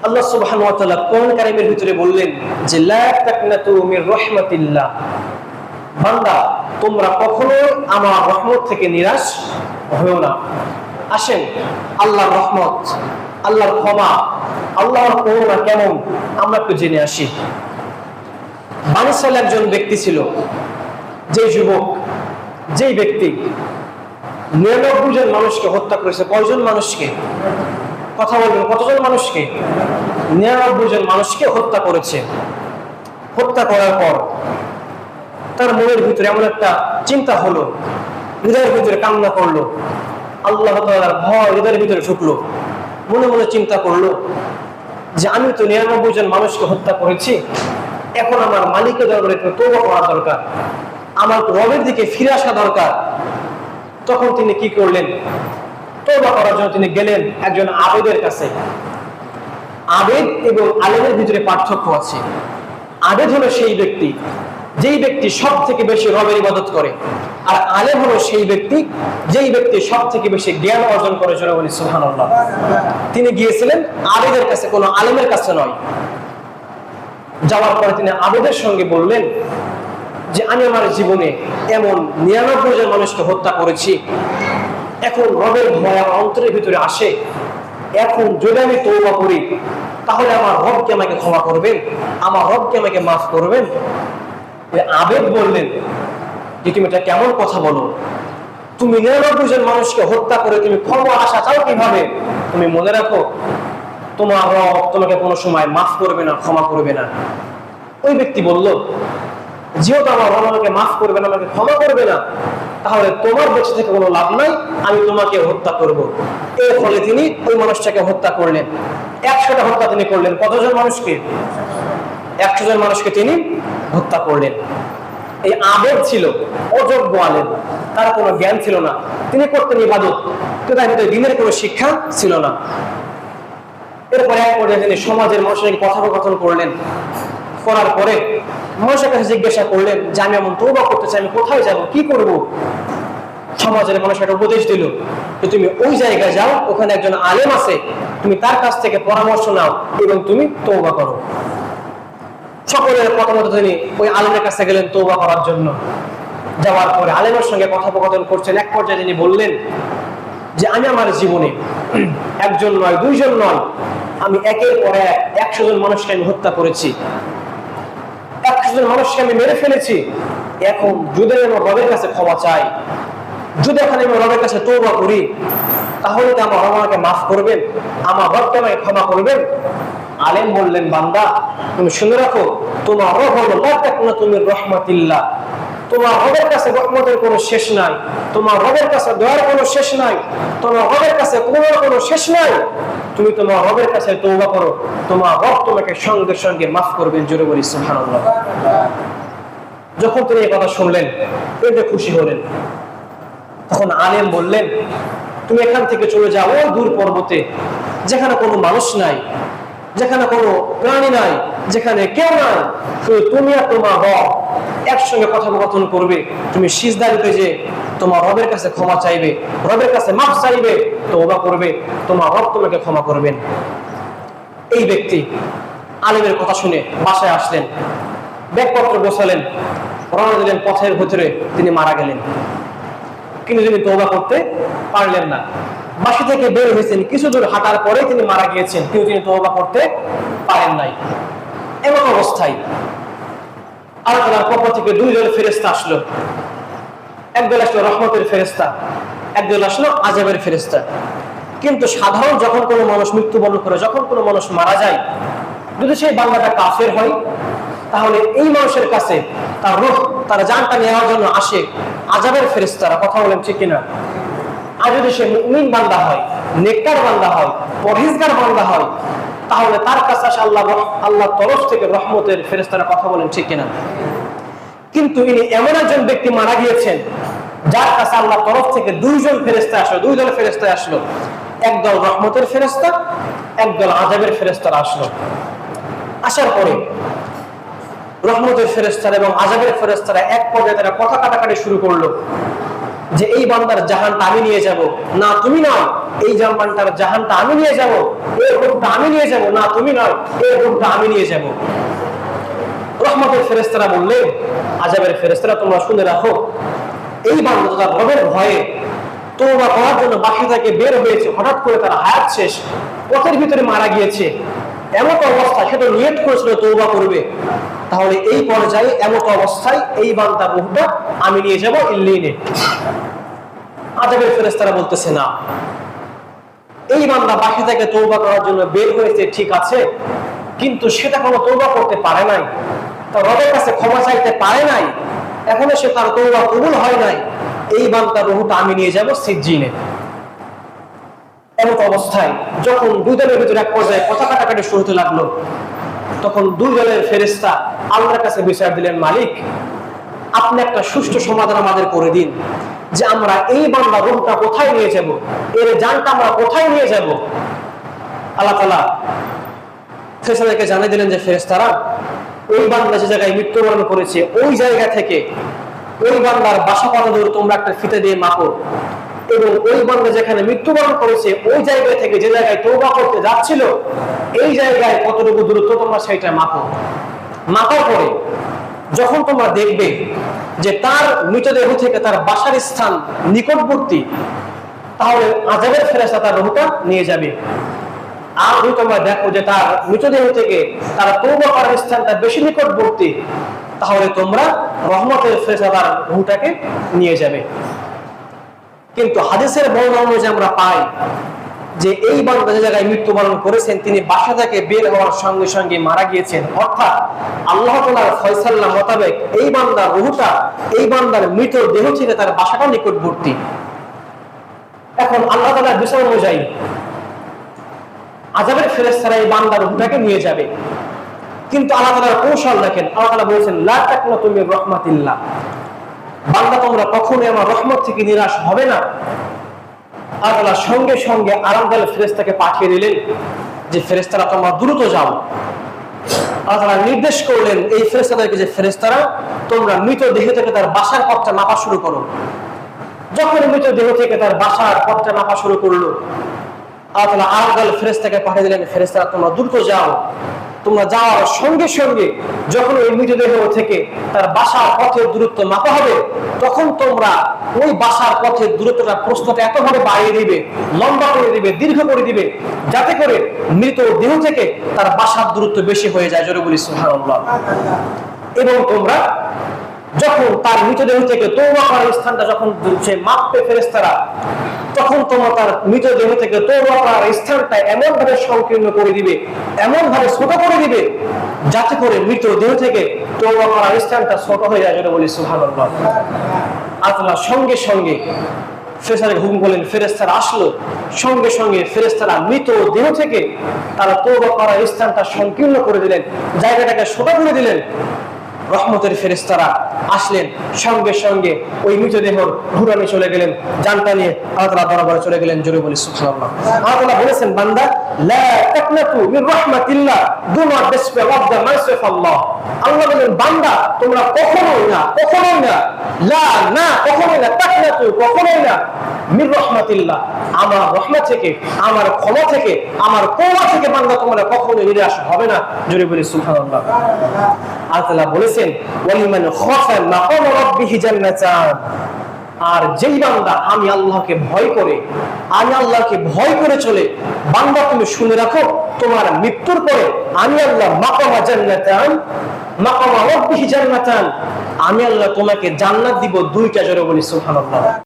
আল্লাহ সুবহানাহু ওয়া তাআলা কোরআন কারীমের ভিতরে বললেন যে লা তাকনাতু মির রাহমাতিল্লাহ, বান্দা তোমরা কখনো আমার রহমত থেকে নিরাশ হও না। আসেন আল্লাহর রহমত, আল্লাহর ক্ষমা, আল্লাহর করুণা কেমন আমরা একটু জেনে আসি। বনী ইসরাঈল একজন ব্যক্তি ছিল, যে যুবক, যেই ব্যক্তি 99 জন মানুষকে হত্যা করেছে। কয়জন মানুষকে? কথা বলবেন, কতজন মানুষকে? 99 জন মানুষকে হত্যা করেছে। হত্যা করার পর তার মনের ভিতরে এমন একটা চিন্তা হলো, হৃদয়ের ভিতরে কান্না করলো, আল্লাহ তাআলার ভয় হৃদয়ের ভিতরে ঢুকলো। মনে মনে চিন্তা করলো যে আমি তো 99 জন মানুষকে হত্যা করেছি, এখন আমার মালিকের দরবারে তওবা করা দরকার, আমার রবের দিকে ফিরে আসা দরকার। তখন তিনি কি করলেন? তওবা করার জন্য তিনি গেলেন একজন আবেদের কাছে। আবেদ এবং আলেমের ভিতরে পার্থক্য আছে। আবেদ হলো সেই ব্যক্তি যেই ব্যক্তি সব থেকে বেশি রবের ইবাদত করে, আর আলেম হলো সেই ব্যক্তি যেই ব্যক্তি সব থেকে বেশি জ্ঞান অর্জন করে। জোরে বলি সুবহানাল্লাহ। তিনি গিয়েছিলেন আবেদের কাছে, কোনো আলেমের কাছে নয়। যাওয়ার পরে তিনি আবেদের সঙ্গে বললেন যে আমি আমার জীবনে এমন 99 জন মানুষকে হত্যা করেছি, এখন রবের ভয় আমার অন্তরের ভিতরে আসে। এখন যদি আমি তওবা করি তাহলে আমার রবকে আমাকে ক্ষমা করবেন, আমার রবকে আমাকে মাফ করবেন। আবেদ বললেন যে তুমি এটা কেমন কথা বলো? তুমি 99 জন মানুষকে হত্যা করে তুমি ক্ষমা আশা চাও কিভাবে? তুমি মনে রাখো তোমার রব তোমাকে কোনো সময় মাফ করবে না, ক্ষমা করবে না। ওই ব্যক্তি বলল, যেহেতু আমার রব আমাকে মাফ করবে না, আমাকে ক্ষমা করবে না, তাহলে তোমার বেঁচে থেকে কোনো লাভ নাই, আমি তোমাকে হত্যা করব। এর ফলে তিনি ওই মানুষটাকে হত্যা করলেন। 100টা হত্যা তিনি করলেন। কতজন মানুষকে? 100 জন মানুষকে তিনি হত্যা করলেন। এই আবেদ ছিল অযোগ্য আলেম, তার কোনো জ্ঞান ছিল না, তিনি করতেন ইবাদত, কিন্তু তার ভিতরে দ্বীনের কোনো শিক্ষা ছিল না। এরপরে এক পর্যায়ে তিনি সমাজের মানুষের কথোপকথন করলেন। করার পরে মানুষের কাছে জিজ্ঞাসা করলেন যে আমি এমন তওবা করতে চাই, আমি কোথায় যাব, কি করব? সমাজের মানুষ একটা উপদেশ দিল যে তুমি ওই জায়গায় যাও, ওখানে একজন আলেম আছে, তুমি তার কাছ থেকে পরামর্শ নাও এবং তুমি তওবা করো। সকলের কথা মতো তিনি ওই আলেমের কাছে গেলেন তওবা করার জন্য। যাওয়ার পরে আলেমের সঙ্গে কথোপকথন করছেন। এক পর্যায়ে তিনি বললেন যে আমি আমার জীবনে একজন নয়, 2 জন নয়, আমি একের পর এক 100 জন মানুষকে আমি হত্যা করেছি, 100 জন মানুষকে আমি মেরে ফেলেছি। এখন যদি আমি আমার রবের কাছে ক্ষমা চাই, যদি এখন আমি রবের কাছে তওবা করি, তাহলে তো আমার রব আমাকে মাফ করবেন, আমার রবকে আমাকে ক্ষমা করবেন। আলেম বললেন, বান্দা তুমি শুনে রাখো, তোমার রব হলো লা তাকনাতু মির রাহমাতিল্লাহ, তোমার রবের কাছে রহমতের কোনো শেষ নাই, তোমার রবের কাছে দয়ার কোনো শেষ নাই, তোমার রবের কাছে করুণার কোনো শেষ নাই। তুমি তোমার রবের কাছে তওবা করো, তোমার রব তোমাকে সঙ্গে সঙ্গে মাফ করবেন। জোরে বলি সুবহানাল্লাহ। যখন তিনি এই কথা শুনলেন, এতে খুশি হলেন। তখন আলেম বললেন, তুমি এখান থেকে চলে যাও ওই দূর পর্বতে, যেখানে কোনো মানুষ নাই, যেখানে কোনো প্রাণী নাই, যেখানে কেউ নাই, শুধু তুমি আর তোমার রব একসঙ্গে কথোপকথন করবে। তুমি সিজদা দিতে যে তোমার রবের কাছে ক্ষমা চাইবে, রবের কাছে মাফ চাইবে, তওবা করবে, তোমার রব তোমাকে ক্ষমা করবেন। এই ব্যক্তি আলেমের কথা শুনে বাসায় আসলেন, ব্যাগপত্র গোছালেন, রওনা দিলেন। পথের ভিতরে তিনি মারা গেলেন, কিন্তু তিনি তওবা করতে পারলেন না। বাসা থেকে বের হয়েছেন, কিছু দূর হাঁটার পরে তিনি মারা গিয়েছেন, কিন্তু তিনি তওবা করতে পারেন নাই। এমন অবস্থায় আল্লাহ তাআলার পক্ষ থেকে 2 দল ফেরেশতা আসলো। একদল আসলো রহমতের ফেরেশতা, একদল আসলো আযাবের ফেরেশতা। কিন্তু সাধারণ যখন কোনো মানুষ মৃত্যুবরণ করে, যখন কোনো মানুষ মারা যায়, যদি সেই বান্দাটা কাফের হয়, তাহলে এই মানুষের কাছে তার রূহ, তার জানটা নেওয়ার জন্য আসে আযাবের ফেরেশতারা। কথা বলেন ঠিক কিনা? আর যদি সে মুমিন বান্দা হয়, নেককার বান্দা হয়, পরহেজগার বান্দা হয়, তাহলে তার কাছে আসে আল্লাহর তরফ থেকে রহমতের ফেরেশতারা। কথা বলেন ঠিক কিনা? কিন্তু ইনি এমন একজন ব্যক্তি মারা গিয়েছেন যার কাছে আল্লাহর তরফ থেকে 2 জন ফেরেশতা আসলো, 2 দল ফেরেশতা আসলো। একদল রহমতের ফেরেশতা, একদল আযাবের ফেরেশতারা আসলো। আসার পরে রহমতের ফেরেশতারা এবং আযাবের ফেরেশতারা এক পর্যায়ে তারা কথা কাটাকাটি শুরু করলো। যে এই বান্দার জাহানটা আমি নিয়ে যাব, না তুমি নয়, এই জামানটার জাহানটা আমি নিয়ে যাব, এই রূপটা আমি নিয়ে যাব, না তুমি নয়, এই রূপটা আমি নিয়ে যাব। রহমতের ফেরেশতারা বললেন, আযাবের ফেরেশতারা তোমরা শুনে রাখো, এই বান্দা তার রবের ভয়ে তওবা করার জন্য বাসা থেকে বের হয়েছে, হঠাৎ করে তার হায়াত শেষ, পথের ভিতরে মারা গিয়েছে, এমন অবস্থা সে তো নিয়ত করেছিল তওবা করবে, তাহলে এই পর্যায়ে এমন অবস্থায় এই বান্দার রূহটা আমি নিয়ে যাব ইল্লিনে। আযাবের ফেরেশতারা বলতেছে না, এই বান্দা বাসা থেকে তওবা করার জন্য বের হয়েছে ঠিক আছে, কিন্তু সেটা কোনো তওবা করতে পারে নাই, তার রবের কাছে ক্ষমা চাইতে পারে নাই, এখনো সে তার তওবা কবুল হয় নাই, এই বান্দার রূহটা আমি নিয়ে যাব সিজ্জিনে। এমন অবস্থায় যখন দুই দলের ভিতরে এক পর্যায়ে কথা কাটাকাটি শুরু হতে লাগলো, তখন দুই দলের ফেরেশতা আল্লাহর কাছে বিচার দিলেন, মালিক আপনি একটা সুষ্ঠু সমাধান আমাদের করে দিন, যে আমরা এই বান্দার রূহটা কোথায় নিয়ে যাব, এর জানটা আমরা কোথায় নিয়ে যাব। আল্লাহ তাআলা ফেরেশতাদেরকে জানিয়ে দিলেন যে ফেরেশতারা, ওই বান্দা যে জায়গায় মৃত্যুবরণ করেছে ওই জায়গা থেকে ওই বান্দার বাসা কত দূর তোমরা একটা ফিতে দিয়ে মাপো, এবং ওই বান্দা যেখানে মৃত্যুবরণ করেছে ওই জায়গা থেকে যে জায়গায় তওবা করতে যাচ্ছিল এই জায়গায় কতটুকু দূরত্ব তোমরা সেটা মাপো। মাপার পরে যখন তোমরা দেখবে যে তার মৃতদেহ থেকে তার বাসার স্থান নিকটবর্তী, তাহলে আযাবের ফেরেশতা তার রূহটা নিয়ে যাবে। আর যদি তোমরা দেখো যে তার মৃতদেহ থেকে তার তওবা করার স্থানটা বেশি নিকটবর্তী, তাহলে তোমরা রহমতের ফেরেশতা তার রূহটাকে নিয়ে যাবে। কিন্তু হাদিসের বর্ণনা অনুযায়ী আমরা পাই যে এই বান্দা যে জায়গায় মৃত্যুবরণ করেছেন তিনি বাসা থেকে বের হওয়ার সঙ্গে সঙ্গে মারা গিয়েছেন, অর্থাৎ আল্লাহ তাআলার ফয়সালা মোতাবেক এই বান্দার রূহটা এই বান্দার মৃত দেহ থেকে তার বাসাটা নিকটবর্তী। এখন আল্লাহ তাআলার বিচার অনুযায়ী আযাবের ফেরেশতারা এই বান্দার রূহটাকে নিয়ে যাবে, কিন্তু আল্লাহ তাআলার কৌশল দেখেন। আল্লাহ তাআলা বলেছেন, লা তাকনাতু মির রাহমাতিল্লাহ, বান্দা তোমরা কখনোই আমার রহমত থেকে নিরাশ হবে না। আল্লাহ তাআলা সঙ্গে সঙ্গে আরামদায়ক ফেরেশতাকে পাঠিয়ে দিলেন যে ফেরেশতারা তোমরা দ্রুত যাও। আল্লাহ তাআলা নির্দেশ করলেন এই ফেরেশতাদেরকে যে ফেরেশতারা তোমরা মৃত দেহ থেকে তার বাসার পথটা মাপা শুরু করো। যখন মৃত দেহ থেকে তার বাসার পথটা মাপা শুরু করলো, আল্লাহ তাআলা আরামদায়ক ফেরেশতাকে পাঠিয়ে দিলেন, ফেরেশতারা তোমরা দ্রুত যাও। তোমরা যাওয়ার সঙ্গে সঙ্গে যখন ওই মৃতদেহ থেকে তার বাসার পথের দূরত্ব মাপা হবে, তখন তোমরা ওই বাসার পথের দূরত্বটা প্রশ্নটা এতভাবে বাড়িয়ে দিবে, লম্বা করে দিবে, দীর্ঘ করে দিবে, যাতে করে মৃত দেহ থেকে তার বাসার দূরত্ব বেশি হয়ে যায়। জোরে বলি সুবহানাল্লাহ। এবং তোমরা যখন তার মৃতদেহ থেকে তওবা করার স্থানটা যখন সে মাপবে ফেরেশতারা, তখন তোমরা তার মৃতদেহ থেকে তওবা করার স্থানটা এমন ভাবে সংকীর্ণ করে দিবে, এমন ভাবে ছোট করে দিবে, যাতে করে মৃতদেহ থেকে তওবা করার স্থানটা ছোট হয়ে যায়। যেটা বলি সুবহানাল্লাহ। আল্লাহ সঙ্গে সঙ্গে ফেরেশতাদের হুকুম করলেন, ফেরেশতারা আসলো, সঙ্গে সঙ্গে ফেরেশতারা মৃত দেহ থেকে তারা তওবা করার স্থানটা সংকীর্ণ করে দিলেন, জায়গাটাকে ছোট করে দিলেন। রহমতের ফেরেশতারা আসলেন, সঙ্গে সঙ্গে ওই মৃতদেহ ঘুরানি চলে গেলেন, জানটা নিয়ে আল্লাহ তাআলা দরবারে চলে গেলেন। জোরে বলি সুবহানাল্লাহ। আল্লাহ তাআলা বলেছেন, বান্দা লা তাকনাতু মির রাহমাতিল্লাহ, do not despair of the mercy of Allah. Allah বলেন, বান্দা তোমরা কখনোই না, কখনোই না, লা না কখনোই না, তাকনাতু কখনোই না, মির রাহমাতিল্লাহ আমার রহমত থেকে, আমার ক্ষমা থেকে, আমার তওবা থেকে বান্দা তোমরা কখনোই নিরাশ হবে না। জোরে বলি সুবহানাল্লাহ। আল্লাহ তাআলা বলেছেন, ওয়ালিমান খাফা মাকাম রাব্বিহি জান্নাতান, আর যেই বান্দা আমি আল্লাহকে ভয় করে, আমি আল্লাহকে ভয় করে চলে, বান্দা তুমি শুনে রাখো তোমার মৃত্যুর পরে আমি আল্লাহ মাকামা জান্নাতান, মাকামা রাব্বিহি জান্নাতান, আমি আল্লাহ তোমাকে জান্নাত দিব দুইটা। জোরে বলি সুবহানাল্লাহ।